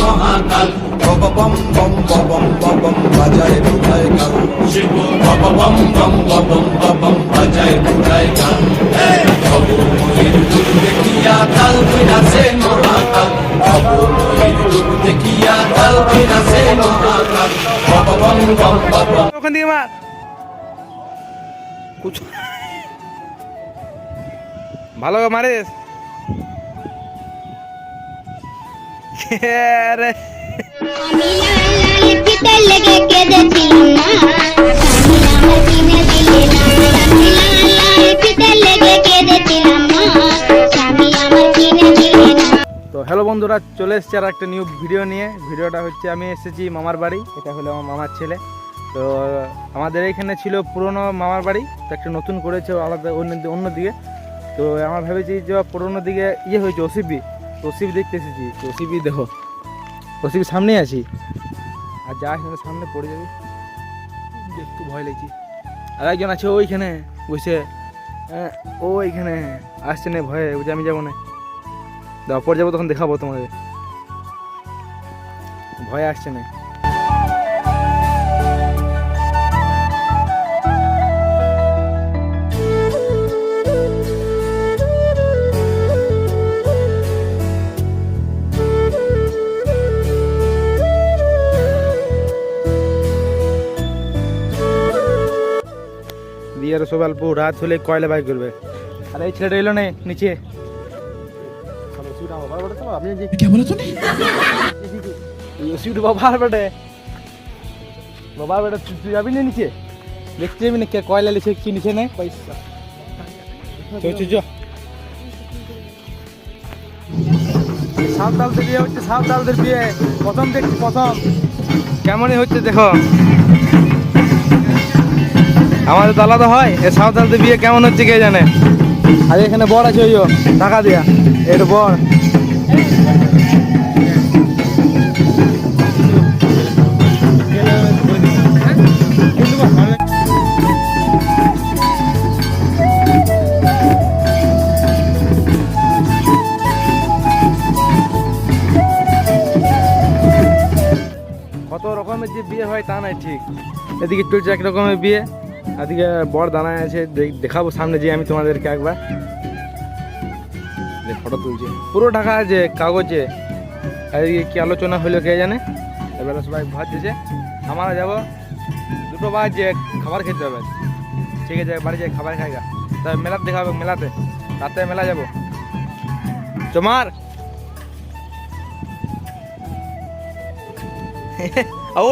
মহাকাল বম বম বম বম বম বাজায় বুলায় গাল শিব বম বম বম বম বম বাজায় বুলায় গাল বাবু ময়ূর রূপ দেখিয়া কাল বিরাসে মহাকাল বাবু ময়ূর রূপ দেখিয়া কাল বিরাসে মহাকাল বম বম বম বম ওখান থেকে মার ভালো করে মারিস আরে আমি লাল লাল পিতা লেগে কেঁদেছিলাম না স্বামী আমার কিনে দিলে না আমি লাল লাল পিতা লেগে কেঁদেছিলাম না স্বামী আমার কিনে দিলে না। তো হ্যালো বন্ধুরা, চলে এসেছি আর একটা নিউ ভিডিও নিয়ে। ভিডিওটা হচ্ছে আমি এসেছি মামার বাড়ি, এটা হলো আমার মামার ছেলে। তো আমাদের এখানে ছিল পুরনো মামার বাড়ি, তো একটা নতুন করেছে আলাদা অন্যদিকে। তো আমরা ভেবেছি যে পুরোনো দিকে হয়েছে ওসিপি, তো ওসিপি দেখতে এসেছি। তো ওসিপি দেখো, ওসিপি সামনেই আছি, আর যা সামনে পড়ে যাবি, একটু ভয় লাগছে। আর একজন আছে ওইখানে বসে, ওইখানে আসছে না ভয়ে, বুঝে আমি যাবো না, পরে যাবো তখন দেখাবো তোমাদের, ভয় আসছে না। বিয়ের সব অল্প রাত হলে কয়লা বাইক করবে। আর এই ছেলেটা এলো না নিচে, বাবার বেটা তুই যাবি না নিচে, দেখতে যাবি না কে কয়লা লিখে কি নিচে নেই পয়সা। সাঁওতালদের বিয়ে হচ্ছে, সাঁওতালদের বিয়ে প্রথম দেখছি, প্রথম কেমনই হচ্ছে দেখো। আমাদের তো আলাদা হয়, এ সাঁওতালদের বিয়ে কেমন হচ্ছে কে জানে। আর এখানে বর আছে, ওইও টাকা দিয়া, এর বর। কত রকমের যে বিয়ে হয় তা নাই ঠিক, এদিকে চলছে এক রকমের বিয়ে, এদিকে বর দাঁড়ায় আছে, দেখাবো সামনে যে আমি তোমাদেরকে একবার ফটো তুলছি, পুরো ঢাকা আছে কাগজে। এদিকে কি আলোচনা হলো কে জানে। এবারে সবাই ভাত দিয়েছে, আমরা যাবো 2টো বাজে খাবার খেতে হবে। ঠিক আছে, বাড়ি যাই খাবার খাইগা, তবে মেলাতে দেখা হবে, মেলাতে রাতে মেলা যাবো। তোমার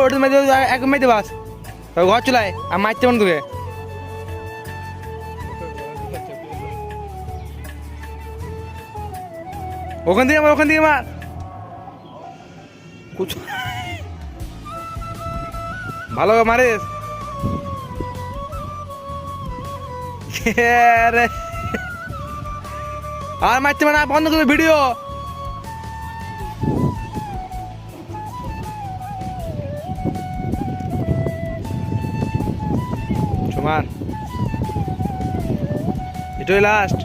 ওটা মেয়েদের এক মেয়েতে বাস, তবে ঘর চলায় আর মারতে মন তোকে। ওখান থেকে মার, ওখান থেকে মার, ভালো করে মারিস। আর মারতে মানে বন্ধ করবে ভিডিও। সমান এটাই লাস্ট,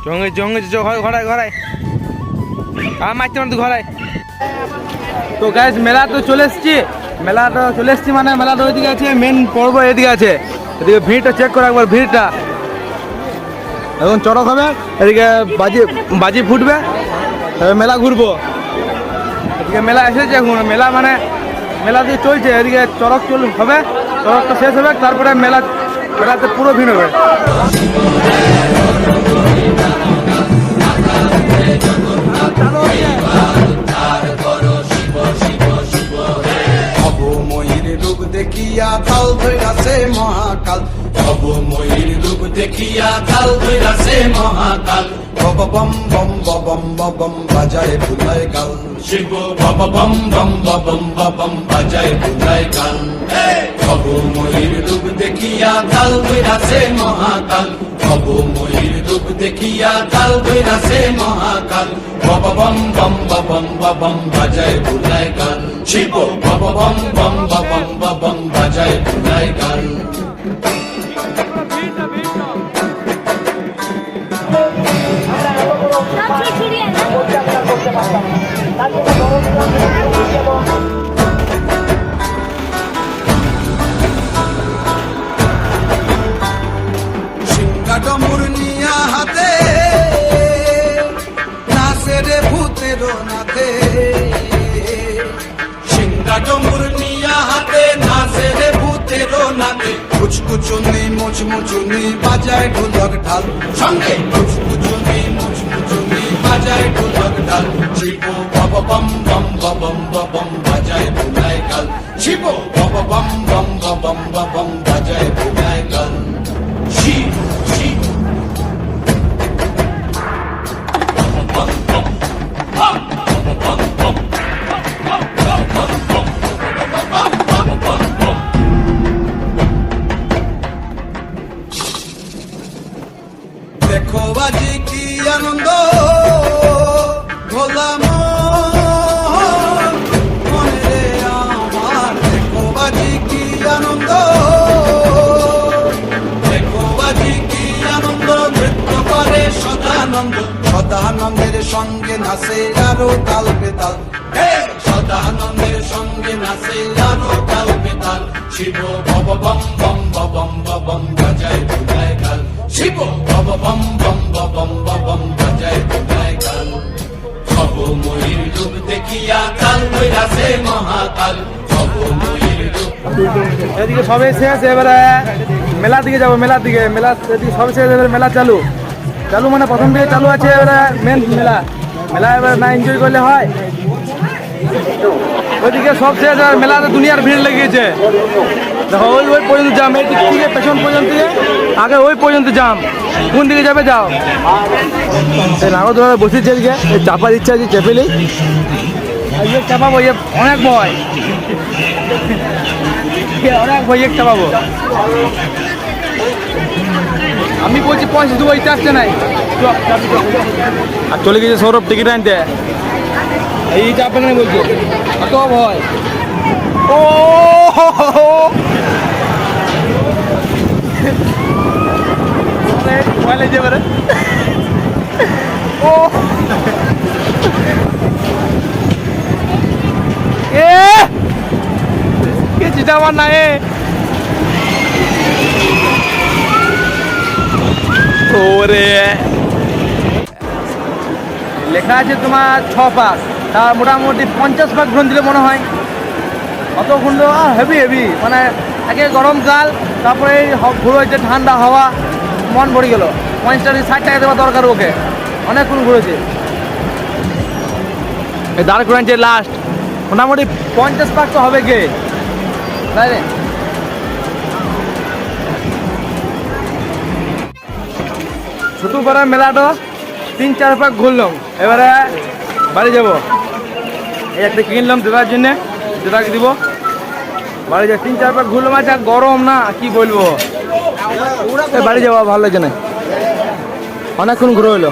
জঙ্গে জঙ্গে ঘরায় ঘরায় আর মারতে মানে ঘরায়। তো গাইস মেলা তো চলে এসছি, মানে মেলাটা ওইদিকে আছে, মেন পর্ব এদিকে আছে। এদিকে ভিড়টা চেক করো একবার, ভিড়টা এখন চড়ক হবে, এদিকে বাজি ফুটবে, মেলা ঘুরবো। এদিকে মেলা এসেছে এখন, মেলা মানে মেলা দিয়ে চলছে, এদিকে চড়ক হবে, চড়কটা শেষ হবে, তারপরে মেলাতে পুরো ভিড় হবে। দেখিয়া কাল ধৈরাছে মহাকাল বাবু ময়ূর রূপ দেখিয়া কাল ধৈরাছে মহাকাল বম বম বম বম বম বাজায় বুলায় গাল শিব বম বম বম বম বম বাজায় বুলায় গাল বাবু ময়ূর রূপ দেখিয়া কাল ধৈরাছে মহাকাল বাবু ময়ূর রূপ দেখিয়া কাল ধৈরাছে মহাকাল বম বম বম বম বম বাজায় বুলায় গাল শিব বম বম বম বম বম বাজায় বুলায় গাল। সব ছড়িয়ে না সিংহা ডমুর নিয়া হাতে নাচে রে ভূতের নাথে, সিংহা ডমুর নিয়া হাতে নাচে রে ভূতের নাথে, কুচকুচুনি মুচমুচুনি বাজায় ঢোলক ঢাল, সঙ্গে কুচকুচুনি মুচমুচুনি বাজায় ঢোলক ঢাল, শিব বব বম বম বম বম বাজায় ভুলায় গাল, শিব বব বম বম বম বম বাজায় ভুলায় গাল, শিব শিব দেখো বাজি কি আনন্দ ভোলা মনে রে আমার, দেখো বাজি কি আনন্দ, দেখো বাজি কি আনন্দ, নৃত্য করে সদানন্দ, সদানন্দের সঙ্গে নাচে আরো তাল বেতাল, সদানন্দের সঙ্গে নাচে আরো তাল বেতাল, শিব বব বম বম বম বম বাজায় ভুলায় গাল, শিব বব বম বম বম বম বাজায় ভুলায় গাল, সব ময়ূর রূপ দেখিয়া কাল বৈরাসে মহাকাল, সব ময়ূর রূপ। এদিকে সবে শেষ, এবারে মেলার দিকে যাবো, মেলার দিকে, মেলা এদিকে সবে শেষ, এবারে মেলা চালু চালু মানে প্রথম দিকে চালু আছে, এবারে মেন মেলা, মেলা এবার না এনজয় করলে হয়। ওইদিকে সব শেষ, আর মেলাতে দুনিয়ার ভিড় লেগেছে, দেখো ওই ওই পর্যন্ত জাম, এই দিক থেকে পেছন পর্যন্ত থেকে আগে ওই পর্যন্ত জাম, কোন দিকে যাবে যাও। নাগরদোলায় বসেছে এদিকে, এই চাপা দিচ্ছে আজকে চেপেলেই, ইয়ে চাপাবো, ইয়ে অনেক ভয়, অনেক ভয় ইয়ে চাপাবো। আমি বলছি 50 দেবো, ইচ্ছা আসছে নাই, আর চলে গেছে সৌরভ টিকিট আনতে, এই চাপ এখানে বলছে কত ভয়। ও ভয় লাগছে এবারে, ও এ কে চিটা আমার না এ, ওরে লেখা আছে তোমার 6 পাক, তা মোটামুটি 50 পাক ঘুরন দিলে মনে হয়, অত ঘুরলো হেভি হেভি, মানে আগে গরমকাল, তারপরে ঘুরে হচ্ছে ঠান্ডা হাওয়া, মন ভরে গেল। 50 টাকা 60 টাকা দেওয়া দরকার ওকে, অনেকক্ষণ ঘুরেছে। এই দাঁড় ঘুরাচ্ছে লাস্ট, মোটামুটি 50 পাক তো হবে গে, তাই রে। ছোটো পাড়ার মেলাটা 3-4 পাক ঘুরলাম, এবারে বাড়ি যাব। এই একটা কিনলাম দাদার জন্য, দাদাকে দিব, বাড়ি যাব। 3-4 পাক ঘুরলাম, আচ্ছা গরম না কি বলবো, বাড়ি যাবো, ভালো লাগছে না, অনেকক্ষণ ঘুরে হইলো।